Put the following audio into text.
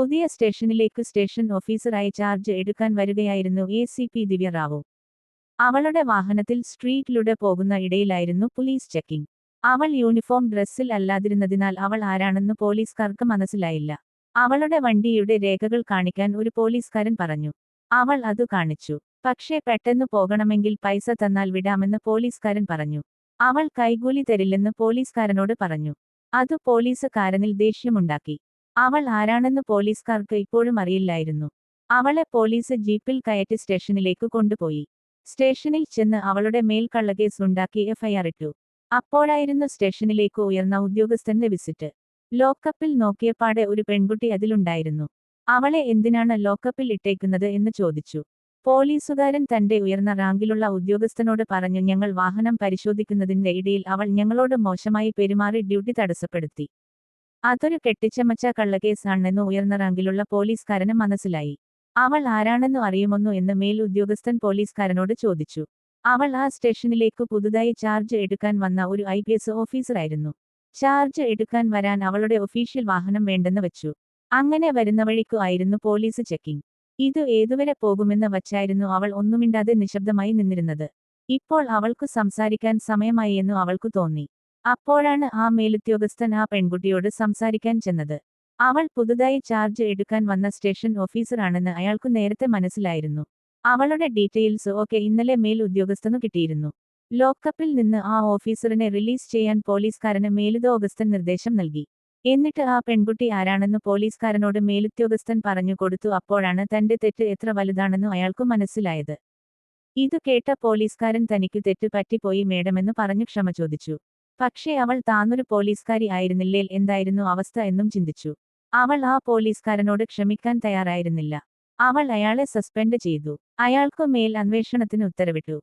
പുതിയ സ്റ്റേഷനിലേക്ക് സ്റ്റേഷൻ ഓഫീസറായി ചാർജ് എടുക്കാൻ വരികയായിരുന്നു ACP ദിവ്യ റാവു. അവളുടെ വാഹനത്തിൽ സ്ട്രീറ്റിലൂടെ പോകുന്ന ഇടയിലായിരുന്നു പോലീസ് ചെക്കിംഗ്. അവൾ യൂണിഫോം ഡ്രസ്സിൽ അല്ലാതിരുന്നതിനാൽ അവൾ ആരാണെന്ന് പോലീസുകാർക്ക് മനസ്സിലായില്ല. അവളുടെ വണ്ടിയുടെ രേഖകൾ കാണിക്കാൻ ഒരു പോലീസുകാരൻ പറഞ്ഞു. അവൾ അത് കാണിച്ചു. പക്ഷേ പെട്ടെന്ന് പോകണമെങ്കിൽ പൈസ തന്നാൽ വിടാമെന്ന് പോലീസുകാരൻ പറഞ്ഞു. അവൾ കൈകൂലി തരില്ലെന്ന് പോലീസുകാരനോട് പറഞ്ഞു. അത് പോലീസുകാരനിൽ ദേഷ്യമുണ്ടാക്കി. അവൾ ആരാണെന്ന് പോലീസുകാർക്ക് ഇപ്പോഴും അറിയില്ലായിരുന്നു. അവളെ പോലീസ് ജീപ്പിൽ കയറ്റി സ്റ്റേഷനിലേക്ക് കൊണ്ടുപോയി. സ്റ്റേഷനിൽ ചെന്ന് അവളുടെ മേൽ കള്ളക്കേസ് ഉണ്ടാക്കി FIR ഇട്ടു. അപ്പോഴായിരുന്നു സ്റ്റേഷനിലേക്ക് ഉയർന്ന ഉദ്യോഗസ്ഥന്റെ വിസിറ്റ്. ലോക്കപ്പിൽ നോക്കിയപ്പാടെ ഒരു പെൺകുട്ടി അതിലുണ്ടായിരുന്നു. അവളെ എന്തിനാണ് ലോക്കപ്പിൽ ഇട്ടേക്കുന്നത് എന്ന് ചോദിച്ചു. പോലീസുകാരൻ തന്റെ ഉയർന്ന റാങ്കിലുള്ള ഉദ്യോഗസ്ഥനോട് പറഞ്ഞു, ഞങ്ങൾ വാഹനം പരിശോധിക്കുന്നതിന്റെ ഇടയിൽ അവൾ ഞങ്ങളോട് മോശമായി പെരുമാറി ഡ്യൂട്ടി തടസ്സപ്പെടുത്തി. അതൊരു കെട്ടിച്ചമച്ച കള്ളക്കേസ് ആണെന്ന് ഉയർന്ന റാങ്കിലുള്ള പോലീസുകാരന് മനസ്സിലായി. അവൾ ആരാണെന്നു അറിയുമോന്നു എന്ന് മേൽ ഉദ്യോഗസ്ഥൻ പോലീസുകാരനോട് ചോദിച്ചു. അവൾ ആ സ്റ്റേഷനിലേക്ക് പുതുതായി ചാർജ് എടുക്കാൻ വന്ന ഒരു IPS ഓഫീസറായിരുന്നു. ചാർജ് എടുക്കാൻ വരാൻ അവളുടെ ഒഫീഷ്യൽ വാഹനം വേണ്ടെന്ന് വെച്ചു. അങ്ങനെ വരുന്ന വഴിക്കു ആയിരുന്നു പോലീസ് ചെക്കിംഗ്. ഇത് ഏതുവരെ പോകുമെന്ന് വച്ചായിരുന്നു അവൾ ഒന്നുമിണ്ടാതെ നിശബ്ദമായി നിന്നിരുന്നത്. ഇപ്പോൾ അവൾക്കു സംസാരിക്കാൻ സമയമായെന്നു അവൾക്കു തോന്നി. അപ്പോഴാണ് ആ മേലുദ്യോഗസ്ഥൻ ആ പെൺകുട്ടിയോട് സംസാരിക്കാൻ ചെന്നത്. അവൾ പുതുതായി ചാർജ് എടുക്കാൻ വന്ന സ്റ്റേഷൻ ഓഫീസറാണെന്ന് അയാൾക്കു നേരത്തെ മനസ്സിലായിരുന്നു. അവളുടെ ഡീറ്റെയിൽസ് ഒക്കെ ഇന്നലെ മേൽ ഉദ്യോഗസ്ഥനു കിട്ടിയിരുന്നു. ലോക്കപ്പിൽ നിന്ന് ആ ഓഫീസറിനെ റിലീസ് ചെയ്യാൻ പോലീസുകാരന് മേലുദ്യോഗസ്ഥൻ നിർദ്ദേശം നൽകി. എന്നിട്ട് ആ പെൺകുട്ടി ആരാണെന്ന് പോലീസുകാരനോട് മേലുദ്യോഗസ്ഥൻ പറഞ്ഞു കൊടുത്തു. അപ്പോഴാണ് തന്റെ തെറ്റ് എത്ര വലുതാണെന്നു അയാൾക്കു മനസ്സിലായത്. ഇതു കേട്ട പോലീസുകാരൻ തനിക്കു തെറ്റ് പറ്റിപ്പോയി മേഡമെന്ന് പറഞ്ഞു ക്ഷമ ചോദിച്ചു. പക്ഷേ അവൾ താനൊരു പോലീസുകാരി ആയിരുന്നില്ലേൽ എന്തായിരുന്നു അവസ്ഥ എന്നും ചിന്തിച്ചു. അവൾ ആ പോലീസുകാരനോട് ക്ഷമിക്കാൻ തയ്യാറായിരുന്നില്ല. അവൾ അയാളെ സസ്പെൻഡ് ചെയ്തു. അയാൾക്കു മേൽ അന്വേഷണത്തിന് ഉത്തരവിട്ടു.